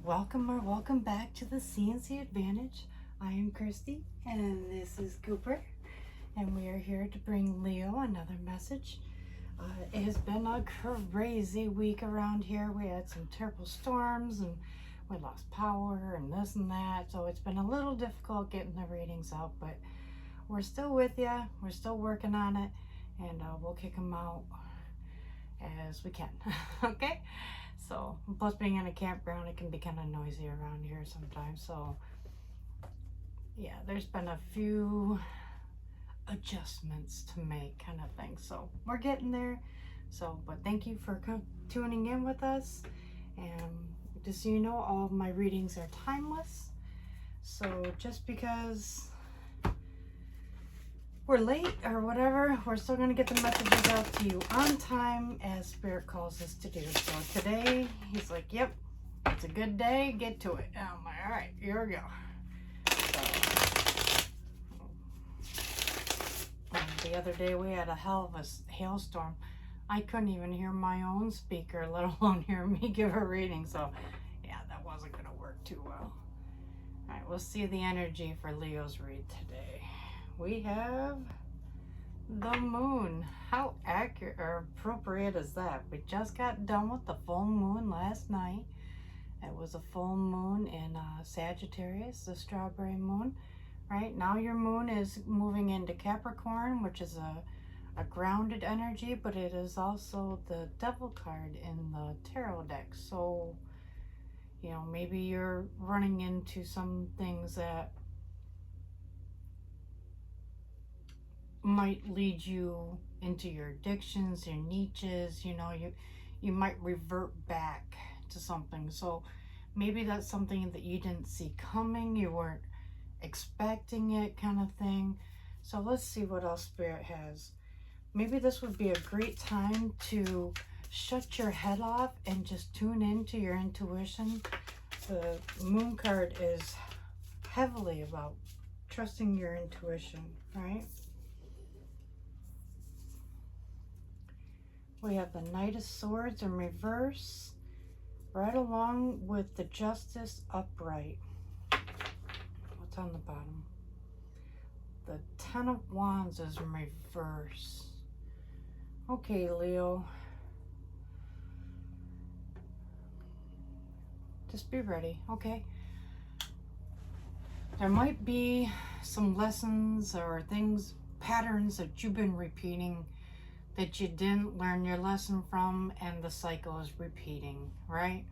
welcome or welcome back to the CNC Advantage. I am Christy and this is Cooper, and we are here to bring Leo another message. It has been a crazy week around here. We had some terrible storms and we lost power and this and that, so it's been a little difficult getting the readings out, but we're still with you. We're still working on it, and we'll kick them out as we can. Okay, so plus being in a campground, it can be kind of noisy around here sometimes, so yeah, there's been a few adjustments to make, kind of thing, so we're getting there. So but thank you for tuning in with us, and just so you know, all of my readings are timeless, so just because we're late or whatever, we're still going to get the messages out to you on time as Spirit calls us to do. So today, he's like, yep, it's a good day, get to it. And I'm like, all right, here we go. So, the other day we had a hell of a hailstorm. I couldn't even hear my own speaker, let alone hear me give a reading. So yeah, that wasn't going to work too well. All right, we'll see the energy for Leo's read today. We have the moon. How accurate or appropriate is that? We just got done with the full moon last night. It was a full moon in Sagittarius, the strawberry moon. Right now your moon is moving into Capricorn, which is a grounded energy, but it is also the devil card in the tarot deck. So, you know, maybe you're running into some things that might lead you into your addictions, your niches. You know, you might revert back to something. So maybe that's something that you didn't see coming, you weren't expecting it, kind of thing. So let's see what else Spirit has. Maybe this would be a great time to shut your head off and just tune into your intuition. The moon card is heavily about trusting your intuition, right? We have the Knight of Swords in reverse, right along with the Justice upright. What's on the bottom? The Ten of Wands is in reverse. Okay, Leo. Just be ready, okay? There might be some lessons or things, patterns that you've been repeating that you didn't learn your lesson from, and the cycle is repeating, right?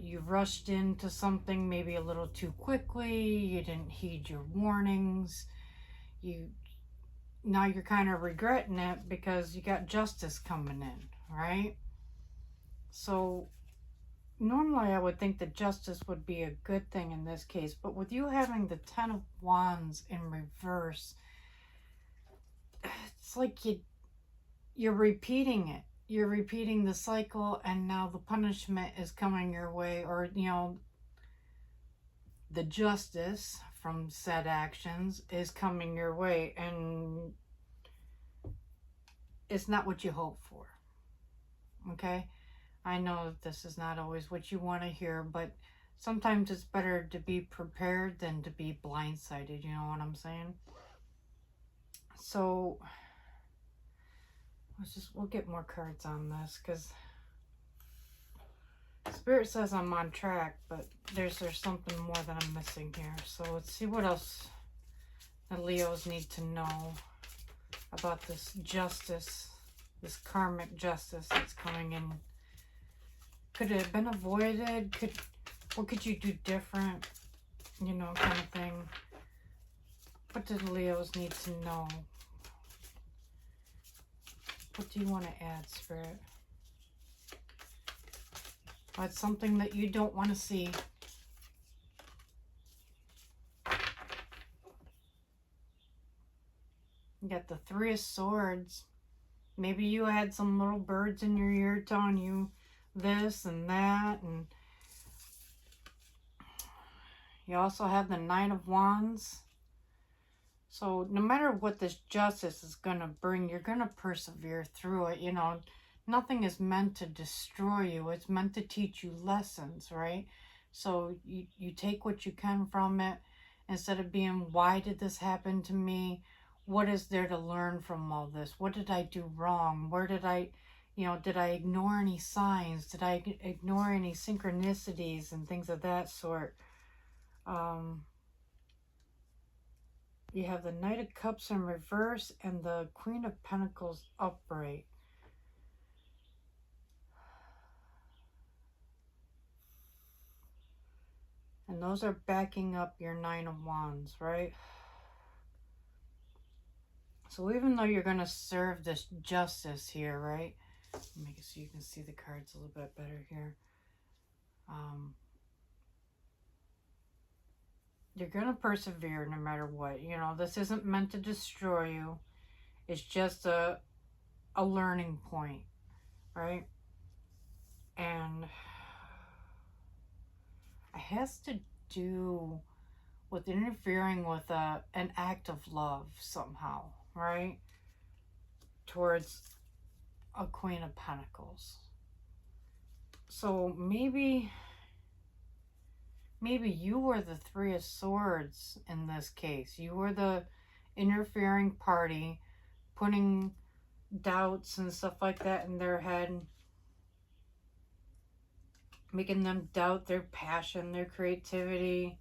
You rushed into something maybe a little too quickly, you didn't heed your warnings, now you're kind of regretting it because you got justice coming in, right? So normally I would think that justice would be a good thing in this case, but with you having the Ten of Wands in reverse, it's like you're repeating it. You're repeating the cycle, and now the punishment is coming your way, or, you know, the justice from said actions is coming your way, and it's not what you hope for. Okay? I know that this is not always what you want to hear, but sometimes it's better to be prepared than to be blindsided, you know what I'm saying? So we'll get more cards on this, because Spirit says I'm on track, but there's something more that I'm missing here. So let's see what else the Leos need to know about this justice, this karmic justice that's coming in. Could it have been avoided? What could you do different? You know, kind of thing. What do the Leos need to know? What do you want to add, Spirit? It's something that you don't want to see. You got the Three of Swords. Maybe you had some little birds in your ear telling you this and that, and you also have the Knight of Wands. So no matter what this justice is going to bring, you're going to persevere through it. You know, nothing is meant to destroy you. It's meant to teach you lessons, right? So you take what you can from it, instead of being, why did this happen to me? What is there to learn from all this? What did I do wrong? Where did I, did I ignore any signs? Did I ignore any synchronicities and things of that sort? You have the Knight of Cups in reverse and the Queen of Pentacles upright. And those are backing up your Nine of Wands, right? So even though you're going to serve this justice here, right? Make it so you can see the cards a little bit better here. You're going to persevere no matter what. This isn't meant to destroy you. It's just a learning point, right? And it has to do with interfering with an act of love somehow, right? Towards a Queen of Pentacles. So maybe you were the Three of Swords in this case. You were the interfering party, putting doubts and stuff like that in their head, making them doubt their passion, their creativity,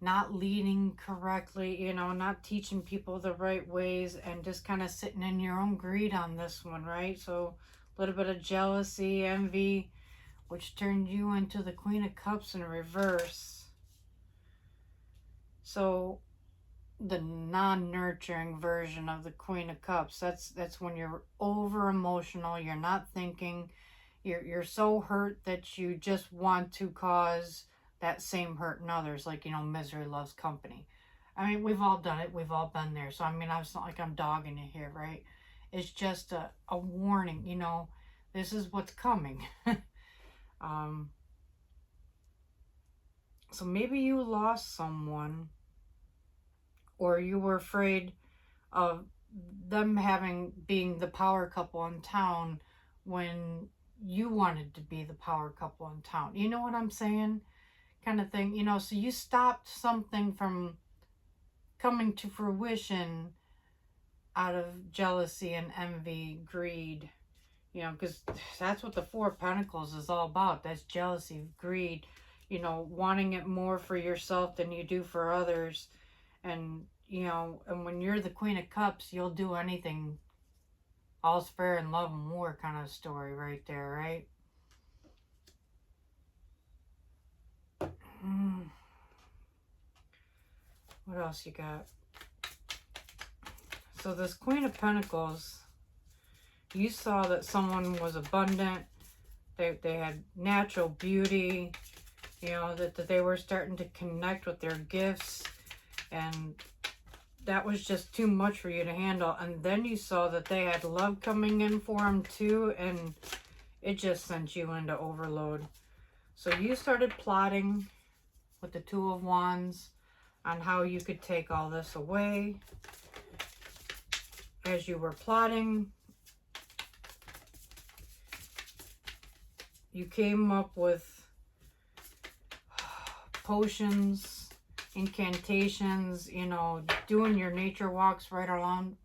not leading correctly, not teaching people the right ways, and just kind of sitting in your own greed on this one, right? So a little bit of jealousy, envy, which turned you into the Queen of Cups in reverse. So the non-nurturing version of the Queen of Cups, that's when you're over emotional, you're not thinking, you're so hurt that you just want to cause that same hurt in others, like, misery loves company. I mean, we've all done it, we've all been there. So I mean, it's not like I'm dogging it here, right? It's just a warning, this is what's coming. So maybe you lost someone, or you were afraid of them being the power couple in town when you wanted to be the power couple in town. You know what I'm saying? Kind of thing. So you stopped something from coming to fruition out of jealousy and envy, greed. Because that's what the Four of Pentacles is all about. That's jealousy, greed, wanting it more for yourself than you do for others. And, and when you're the Queen of Cups, you'll do anything. All's fair in love and war kind of story right there, right? What else you got? So this Queen of Pentacles, you saw that someone was abundant. They had natural beauty, that they were starting to connect with their gifts, and that was just too much for you to handle. And then you saw that they had love coming in for them too, and it just sent you into overload. So you started plotting with the Two of Wands on how you could take all this away. As you were plotting, you came up with potions, incantations, doing your nature walks right around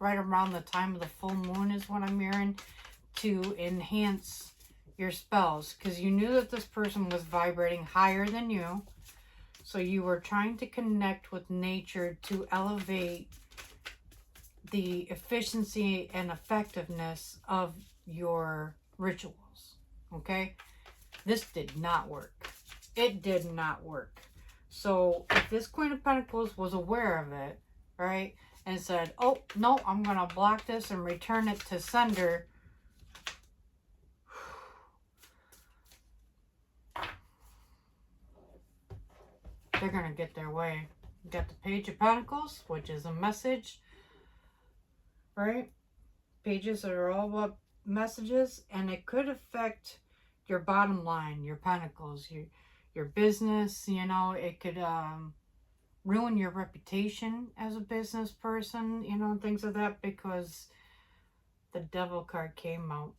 the time of the full moon is what I'm hearing, to enhance your spells, because you knew that this person was vibrating higher than you. So you were trying to connect with nature to elevate the efficiency and effectiveness of your rituals. Okay? This did not work. It did not work. So if this Queen of Pentacles was aware of it, right, and said, oh, no, I'm going to block this and return it to sender, they're going to get their way. You got the Page of Pentacles, which is a message, right? Pages are all about messages, and it could affect your bottom line, your pentacles, your business. It could ruin your reputation as a business person, things of that, because the Devil card came out.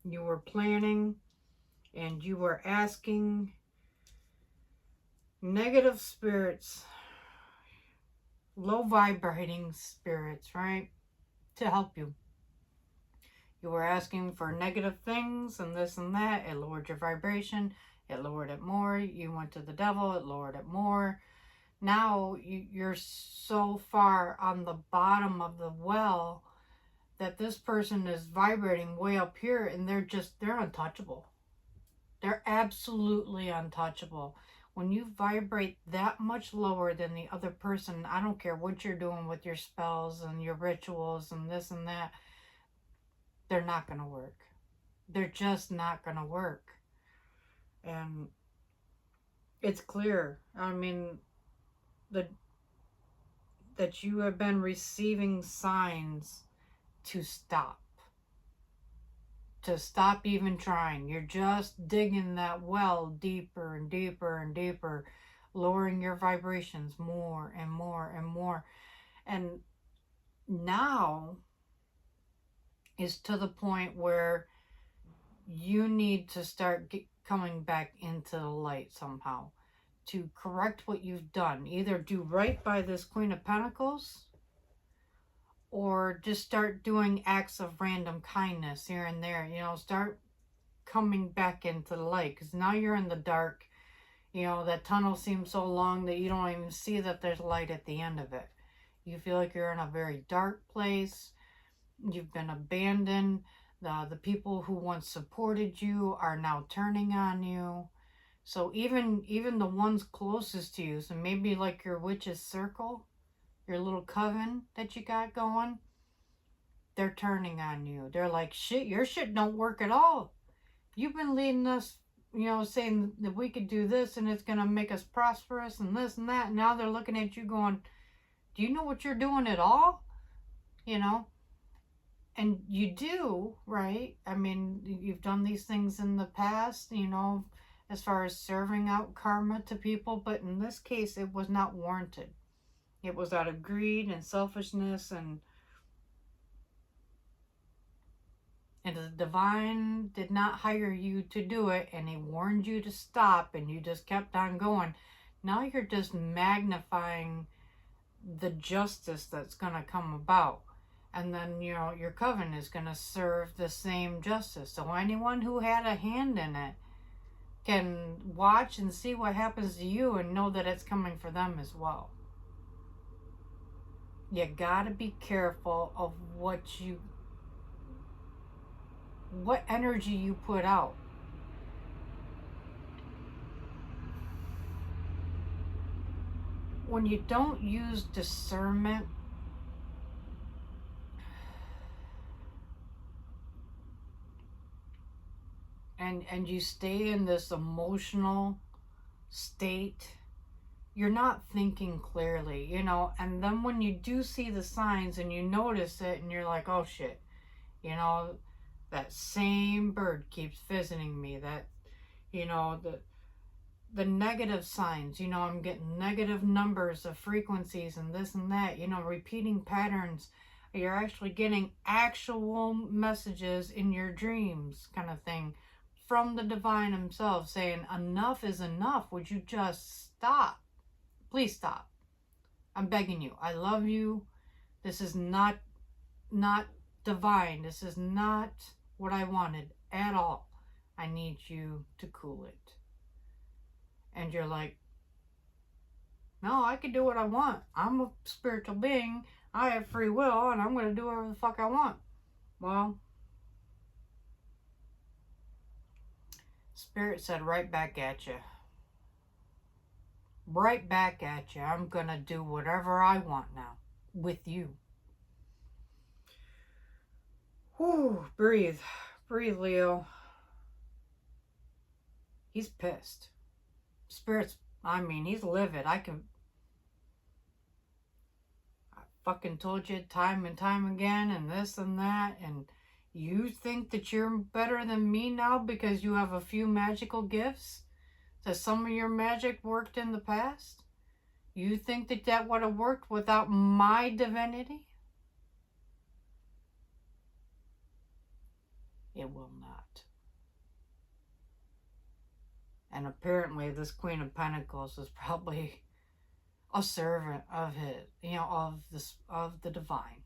You were planning and you were asking negative spirits, low vibrating spirits, right, to help you. You were asking for negative things and this and that. It lowered your vibration. It lowered it more. You went to the devil. It lowered it more. Now you're so far on the bottom of the well that this person is vibrating way up here, and they're untouchable. They're absolutely untouchable. When you vibrate that much lower than the other person, I don't care what you're doing with your spells and your rituals and this and that, they're not going to work. They're just not going to work. And it's clear, I mean, that you have been receiving signs to stop even trying. You're just digging that well deeper and deeper and deeper, lowering your vibrations more and more and more. And now is to the point where you need to start coming back into the light somehow to correct what you've done. Either do right by this Queen of Pentacles, or just start doing acts of random kindness here and there. You know, start coming back into the light, because now you're in the dark. You know, that tunnel seems so long that you don't even see that there's light at the end of it. You feel like you're in a very dark place. You've been abandoned. The people who once supported you are now turning on you. So even the ones closest to you, so maybe like your witch's circle, your little coven that you got going, they're turning on you. They're like, shit, your shit don't work at all. You've been leading us, you know, saying that we could do this and it's going to make us prosperous and this and that. And now they're looking at you going, do you know what you're doing at all? You know? And you do, right? I mean, you've done these things in the past, you know, as far as serving out karma to people. But in this case, it was not warranted. It was out of greed and selfishness, and the divine did not hire you to do it, and he warned you to stop, and you just kept on going. Now you're just magnifying the justice that's going to come about. And then, you know, your coven is going to serve the same justice. So anyone who had a hand in it can watch and see what happens to you and know that it's coming for them as well. You gotta be careful of what energy you put out. When you don't use discernment, and you stay in this emotional state, you're not thinking clearly, you know. And then when you do see the signs and you notice it and you're like, oh shit, you know, that same bird keeps visiting me, that, you know, the negative signs, you know, I'm getting negative numbers of frequencies and this and that, you know, repeating patterns. You're actually getting actual messages in your dreams, kind of thing, from the divine himself, saying enough is enough. Would you just stop? Please stop. I'm begging you. I love you. This is not divine. This is not what I wanted at all. I need you to cool it. And you're like, no, I can do what I want. I'm a spiritual being. I have free will, and I'm going to do whatever the fuck I want. Well, Spirit said right back at you. Right back at you. I'm going to do whatever I want now with you. Whew, breathe. Breathe, Leo. He's pissed. Spirit's, I mean, he's livid. I fucking told you time and time again and this and that, and you think that you're better than me now because you have a few magical gifts? That some of your magic worked in the past? You think that would have worked without my divinity? It will not. And apparently this Queen of Pentacles is probably a servant of his, of the divine.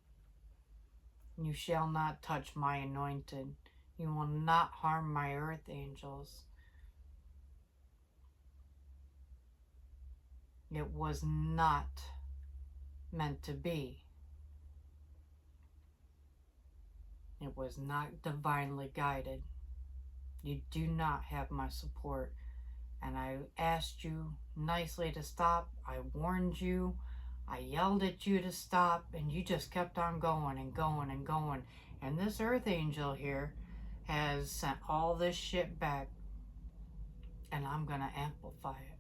You shall not touch my anointed. You will not harm my earth angels. It was not meant to be. It was not divinely guided. You do not have my support. And I asked you nicely to stop. I warned you. I yelled at you to stop. And you just kept on going and going and going. And this earth angel here has sent all this shit back. And I'm going to amplify it.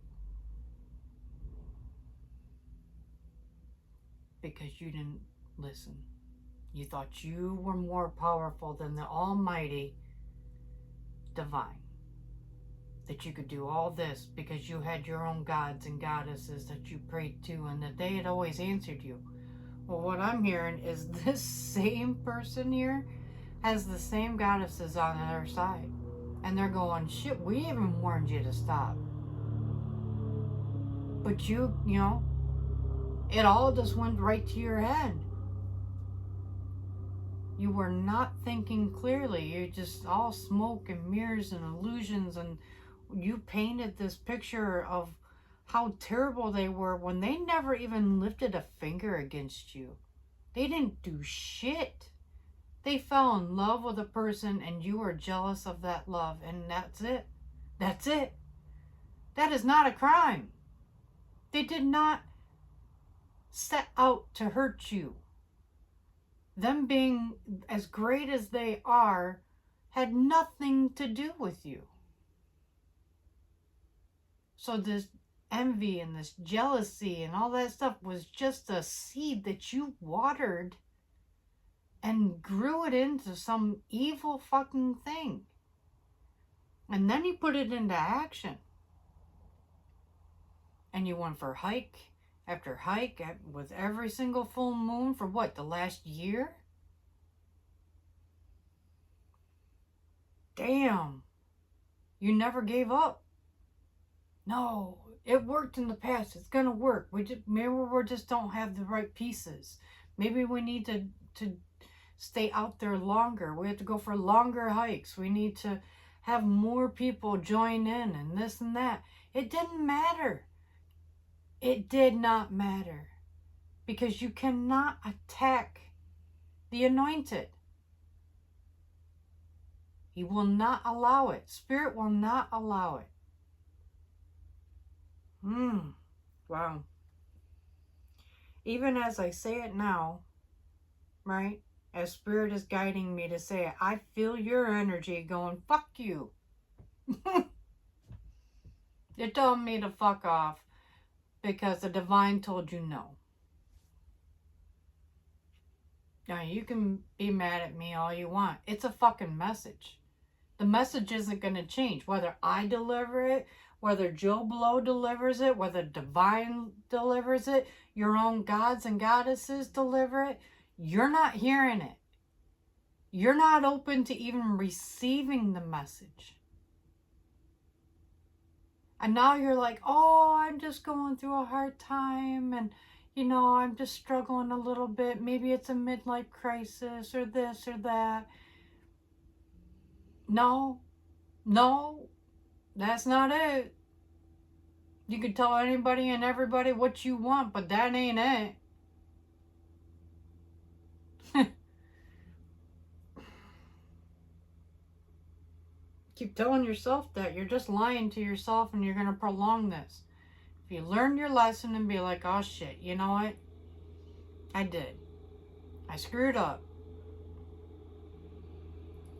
Because you didn't listen. You thought you were more powerful than the almighty divine. That you could do all this because you had your own gods and goddesses that you prayed to and that they had always answered you. Well, what I'm hearing is this same person here has the same goddesses on their side. And they're going, shit, we even warned you to stop. But you know, it all just went right to your head. You were not thinking clearly. You're just all smoke and mirrors and illusions, and you painted this picture of how terrible they were when they never even lifted a finger against you. They didn't do shit. They fell in love with a person and you were jealous of that love, and that's it. That's it. That is not a crime. They did not set out to hurt you. Them being as great as they are had nothing to do with you. So this envy and this jealousy and all that stuff was just a seed that you watered and grew it into some evil fucking thing. And then you put it into action. And you went for hike after hike with every single full moon for what, the last year? Damn. You never gave up. No, it worked in the past. It's gonna work. Maybe we just don't have the right pieces. Maybe we need to stay out there longer. We have to go for longer hikes. We need to have more people join in and this and that. It didn't matter. It did not matter. Because you cannot attack the anointed. He will not allow it. Spirit will not allow it. Wow. Even as I say it now, right? As Spirit is guiding me to say it, I feel your energy going, fuck you. You're telling me to fuck off because the divine told you no. Now, you can be mad at me all you want. It's a fucking message. The message isn't going to change. Whether I deliver it, whether Joe Blow delivers it, whether divine delivers it, your own gods and goddesses deliver it, you're not hearing it. You're not open to even receiving the message. And now you're like, oh, I'm just going through a hard time and, I'm just struggling a little bit. Maybe it's a midlife crisis or this or that. No, that's not it. You can tell anybody and everybody what you want, but that ain't it. Keep telling yourself that. You're just lying to yourself and you're going to prolong this. If you learn your lesson and be like, oh shit, you know what? I did. I screwed up.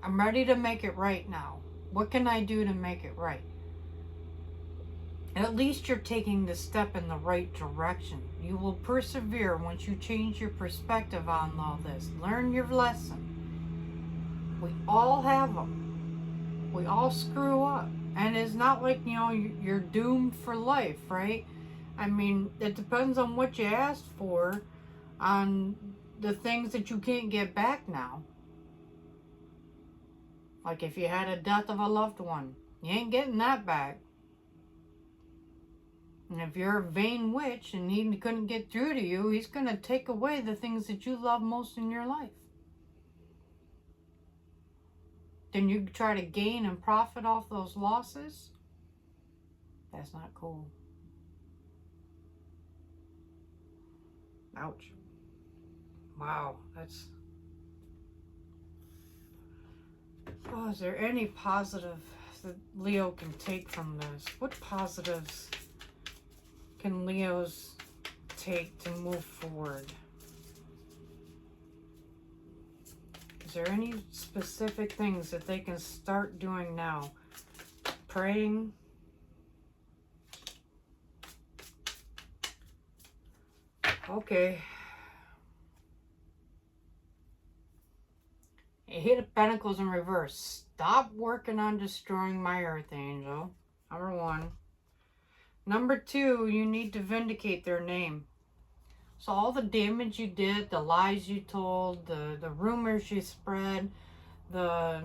I'm ready to make it right now. What can I do to make it right? And at least you're taking the step in the right direction. You will persevere once you change your perspective on all this. Learn your lesson. We all have them. We all screw up. And it's not like, you're doomed for life, right? I mean, it depends on what you asked for, on the things that you can't get back now. Like if you had a death of a loved one, you ain't getting that back. And if you're a vain witch and he couldn't get through to you, he's going to take away the things that you love most in your life. Then you try to gain and profit off those losses. That's not cool. Ouch. Wow, that's... Oh, is there any positive that Leo can take from this? What positives can Leos take to move forward? Is there any specific things that they can start doing now? Praying? Okay. Eight of Pentacles in reverse. Stop working on destroying my Earth Angel. Number one. Number two, you need to vindicate their name. So all the damage you did, the lies you told, the rumors you spread, the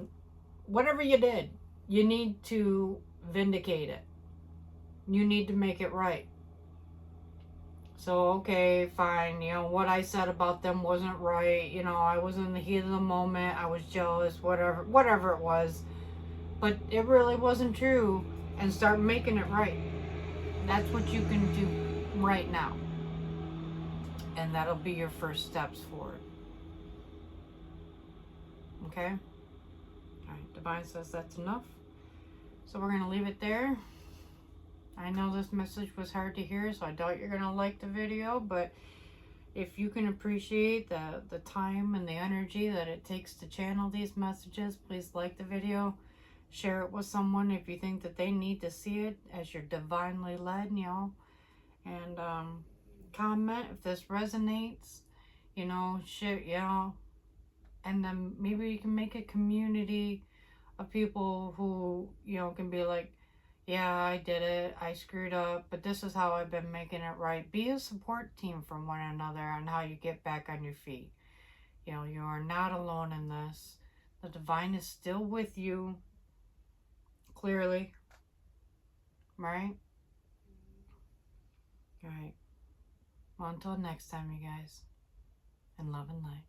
whatever you did, you need to vindicate it. You need to make it right. So, okay, fine, you know, what I said about them wasn't right, you know, I was in the heat of the moment, I was jealous, whatever it was, but it really wasn't true, and start making it right. That's what you can do right now, and that'll be your first steps forward. Okay? Alright, Divine says that's enough, so we're going to leave it there. I know this message was hard to hear, so I doubt you're going to like the video, but if you can appreciate the time and the energy that it takes to channel these messages, please like the video, share it with someone if you think that they need to see it as you're divinely led, you know, and comment if this resonates, you know, share, you know, and then maybe you can make a community of people who, you know, can be like, yeah, I did it, I screwed up, but this is how I've been making it right. Be a support team from one another on how you get back on your feet. You know, you are not alone in this. The divine is still with you, clearly, right? Alright, well, until next time, you guys, and love and light.